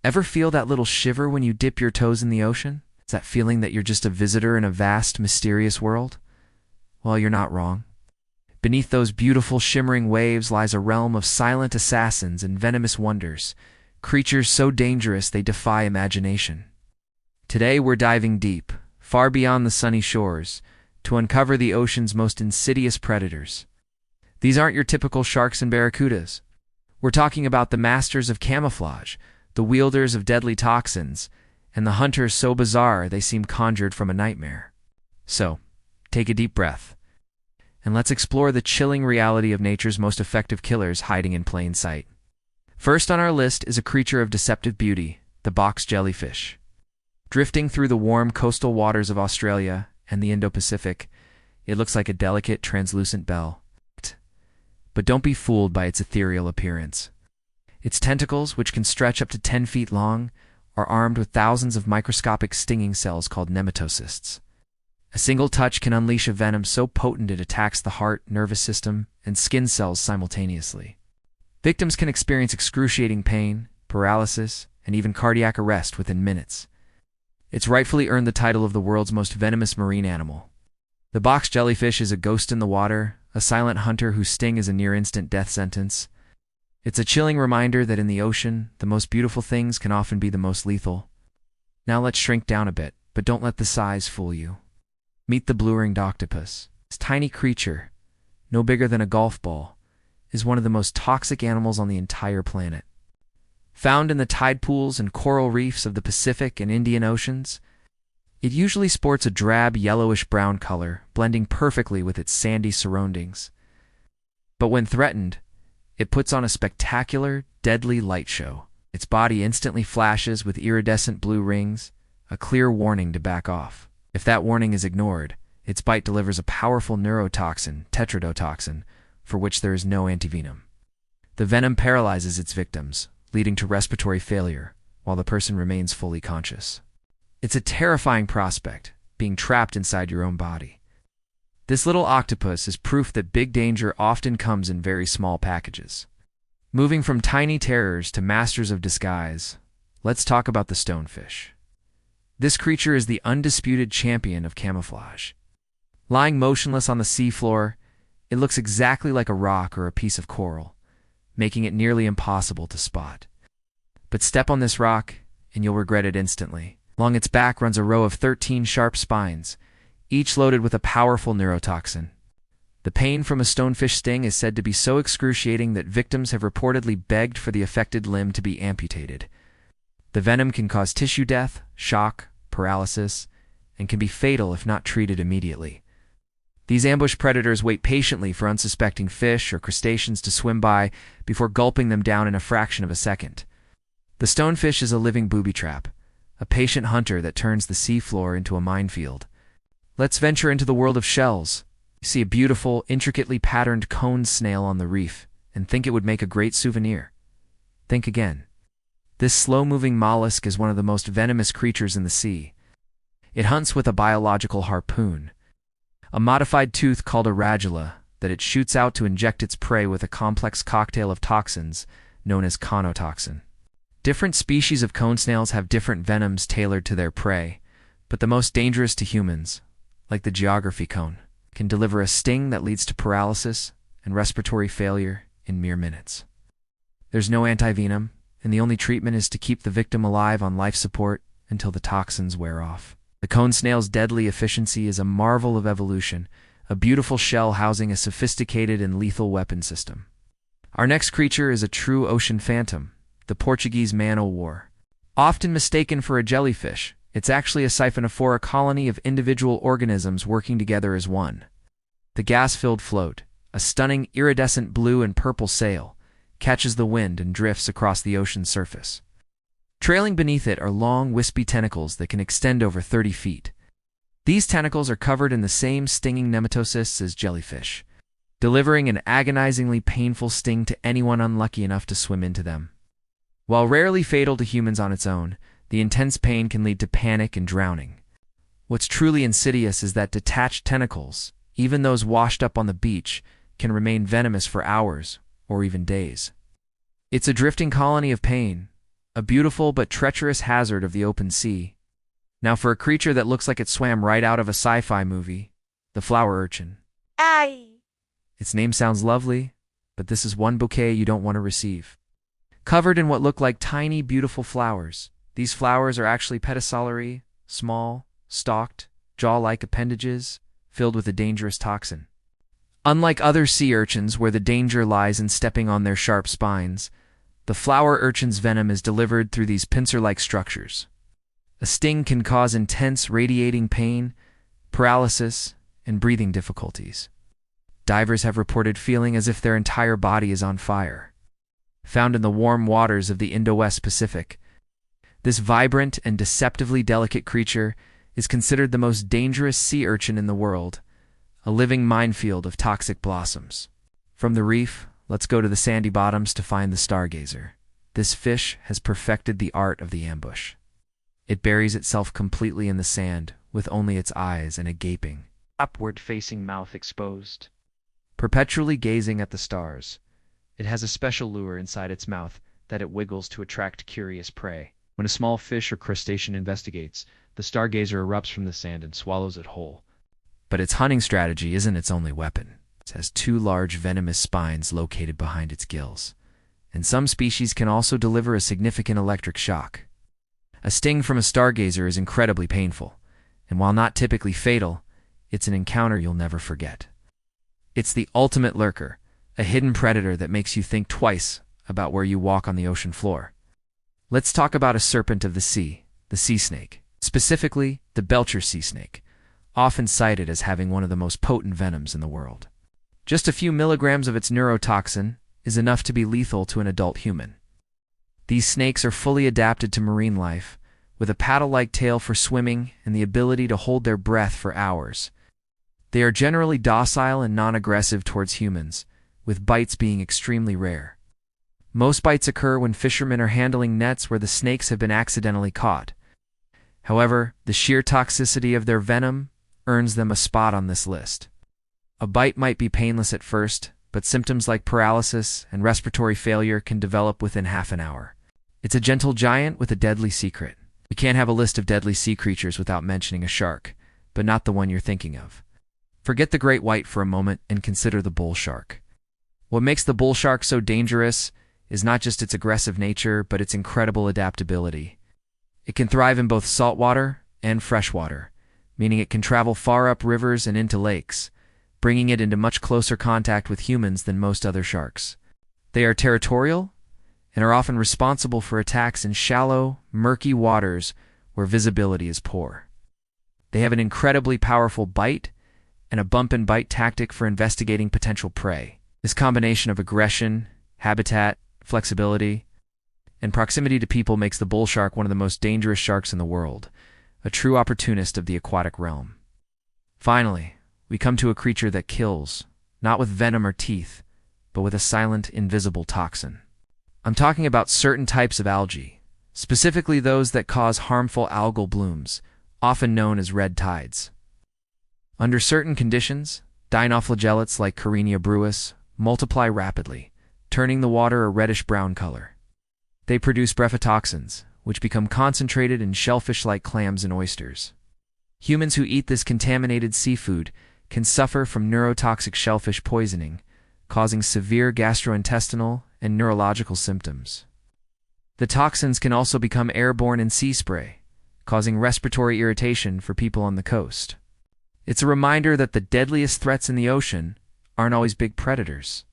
Ever feel that little shiver when you dip your toes in the ocean? It's that feeling that you're just a visitor in a vast, mysterious world? Well, you're not wrong. Beneath those beautiful, shimmering waves lies a realm of silent assassins and venomous wonders, creatures so dangerous they defy imagination. Today we're diving deep, far beyond the sunny shores, to uncover the ocean's most insidious predators. These aren't your typical sharks and barracudas. We're talking about the masters of camouflage, the wielders of deadly toxins, and the hunters so bizarre they seem conjured from a nightmare. So, take a deep breath, and let's explore the chilling reality of nature's most effective killers hiding in plain sight. First on our list is a creature of deceptive beauty, the box jellyfish. Drifting through the warm coastal waters of Australia and the Indo-Pacific, it looks like a delicate, translucent bell. But don't be fooled by its ethereal appearance. Its tentacles, which can stretch up to 10 feet long, are armed with thousands of microscopic stinging cells called nematocysts. A single touch can unleash a venom so potent it attacks the heart, nervous system, and skin cells simultaneously. Victims can experience excruciating pain, paralysis, and even cardiac arrest within minutes. It's rightfully earned the title of the world's most venomous marine animal. The box jellyfish is a ghost in the water, a silent hunter whose sting is a near-instant death sentence. It's a chilling reminder that in the ocean, the most beautiful things can often be the most lethal. Now let's shrink down a bit, but don't let the size fool you. Meet the blue-ringed octopus. This tiny creature, no bigger than a golf ball, is one of the most toxic animals on the entire planet. Found in the tide pools and coral reefs of the Pacific and Indian Oceans, it usually sports a drab yellowish-brown color, blending perfectly with its sandy surroundings. But when threatened, it puts on a spectacular, deadly light show. Its body instantly flashes with iridescent blue rings, a clear warning to back off. If that warning is ignored, its bite delivers a powerful neurotoxin, tetrodotoxin, for which there is no antivenom. The venom paralyzes its victims, leading to respiratory failure, while the person remains fully conscious. It's a terrifying prospect, being trapped inside your own body. This little octopus is proof that big danger often comes in very small packages. Moving from tiny terrors to masters of disguise, let's talk about the stonefish. This creature is the undisputed champion of camouflage. Lying motionless on the seafloor, it looks exactly like a rock or a piece of coral, making it nearly impossible to spot. But step on this rock, and you'll regret it instantly. Along its back runs a row of 13 sharp spines, each loaded with a powerful neurotoxin. The pain from a stonefish sting is said to be so excruciating that victims have reportedly begged for the affected limb to be amputated. The venom can cause tissue death, shock, paralysis, and can be fatal if not treated immediately. These ambush predators wait patiently for unsuspecting fish or crustaceans to swim by before gulping them down in a fraction of a second. The stonefish is a living booby trap, a patient hunter that turns the seafloor into a minefield. Let's venture into the world of shells. You see a beautiful, intricately patterned cone snail on the reef and think it would make a great souvenir. Think again. This slow-moving mollusk is one of the most venomous creatures in the sea. It hunts with a biological harpoon, a modified tooth called a radula that it shoots out to inject its prey with a complex cocktail of toxins known as conotoxin. Different species of cone snails have different venoms tailored to their prey, but the most dangerous to humans, like the geography cone, can deliver a sting that leads to paralysis and respiratory failure in mere minutes. There's no antivenom, and the only treatment is to keep the victim alive on life support until the toxins wear off. The cone snail's deadly efficiency is a marvel of evolution, a beautiful shell housing a sophisticated and lethal weapon system. Our next creature is a true ocean phantom, the Portuguese man-o'-war. Often mistaken for a jellyfish, it's actually a siphonophora colony of individual organisms working together as one. The gas-filled float, a stunning iridescent blue and purple sail, catches the wind and drifts across the ocean's surface. Trailing beneath it are long, wispy tentacles that can extend over 30 feet. These tentacles are covered in the same stinging nematocysts as jellyfish, delivering an agonizingly painful sting to anyone unlucky enough to swim into them. While rarely fatal to humans on its own, the intense pain can lead to panic and drowning. What's truly insidious is that detached tentacles, even those washed up on the beach, can remain venomous for hours or even days. It's a drifting colony of pain, a beautiful but treacherous hazard of the open sea. Now for a creature that looks like it swam right out of a sci-fi movie, the flower urchin. Ay. Its name sounds lovely, but this is one bouquet you don't want to receive. Covered in what look like tiny, beautiful flowers, these flowers are actually pedicellary, small, stalked, jaw-like appendages filled with a dangerous toxin. Unlike other sea urchins where the danger lies in stepping on their sharp spines, the flower urchin's venom is delivered through these pincer-like structures. A sting can cause intense radiating pain, paralysis, and breathing difficulties. Divers have reported feeling as if their entire body is on fire. Found in the warm waters of the Indo-West Pacific, this vibrant and deceptively delicate creature is considered the most dangerous sea urchin in the world, a living minefield of toxic blossoms. From the reef, let's go to the sandy bottoms to find the stargazer. This fish has perfected the art of the ambush. It buries itself completely in the sand, with only its eyes and a gaping, upward-facing mouth exposed. Perpetually gazing at the stars, it has a special lure inside its mouth that it wiggles to attract curious prey. When a small fish or crustacean investigates, the stargazer erupts from the sand and swallows it whole. But its hunting strategy isn't its only weapon. It has two large venomous spines located behind its gills, and some species can also deliver a significant electric shock. A sting from a stargazer is incredibly painful, and while not typically fatal, it's an encounter you'll never forget. It's the ultimate lurker, a hidden predator that makes you think twice about where you walk on the ocean floor. Let's talk about a serpent of the sea, the sea snake, specifically the Belcher sea snake, often cited as having one of the most potent venoms in the world. Just a few milligrams of its neurotoxin is enough to be lethal to an adult human. These snakes are fully adapted to marine life, with a paddle-like tail for swimming and the ability to hold their breath for hours. They are generally docile and non-aggressive towards humans, with bites being extremely rare. Most bites occur when fishermen are handling nets where the snakes have been accidentally caught. However, the sheer toxicity of their venom earns them a spot on this list. A bite might be painless at first, but symptoms like paralysis and respiratory failure can develop within half an hour. It's a gentle giant with a deadly secret. We can't have a list of deadly sea creatures without mentioning a shark, but not the one you're thinking of. Forget the great white for a moment and consider the bull shark. What makes the bull shark so dangerous is not just its aggressive nature, but its incredible adaptability. It can thrive in both saltwater and freshwater, meaning it can travel far up rivers and into lakes, bringing it into much closer contact with humans than most other sharks. They are territorial and are often responsible for attacks in shallow, murky waters where visibility is poor. They have an incredibly powerful bite and a bump-and-bite tactic for investigating potential prey. This combination of aggression, habitat, flexibility, and proximity to people makes the bull shark one of the most dangerous sharks in the world, a true opportunist of the aquatic realm. Finally, we come to a creature that kills, not with venom or teeth, but with a silent, invisible toxin. I'm talking about certain types of algae, specifically those that cause harmful algal blooms, often known as red tides. Under certain conditions, dinoflagellates like Carenia bruis multiply rapidly, turning the water a reddish-brown color. They produce brevetoxins, which become concentrated in shellfish-like clams and oysters. Humans who eat this contaminated seafood can suffer from neurotoxic shellfish poisoning, causing severe gastrointestinal and neurological symptoms. The toxins can also become airborne in sea spray, causing respiratory irritation for people on the coast. It's a reminder that the deadliest threats in the ocean aren't always big predators.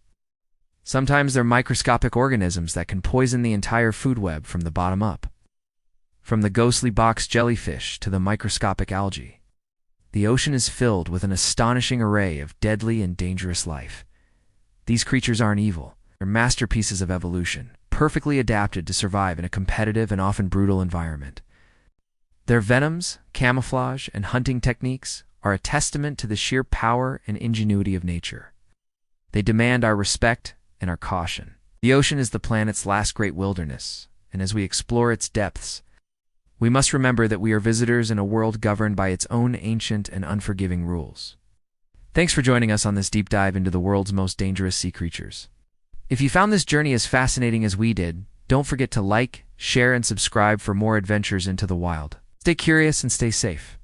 Sometimes they're microscopic organisms that can poison the entire food web from the bottom up. From the ghostly box jellyfish to the microscopic algae, the ocean is filled with an astonishing array of deadly and dangerous life. These creatures aren't evil. They're masterpieces of evolution, perfectly adapted to survive in a competitive and often brutal environment. Their venoms, camouflage, and hunting techniques are a testament to the sheer power and ingenuity of nature. They demand our respect and our caution. The ocean is the planet's last great wilderness, and as we explore its depths, we must remember that we are visitors in a world governed by its own ancient and unforgiving rules. Thanks for joining us on this deep dive into the world's most dangerous sea creatures. If you found this journey as fascinating as we did, don't forget to like, share, and subscribe for more adventures into the wild. Stay curious and stay safe.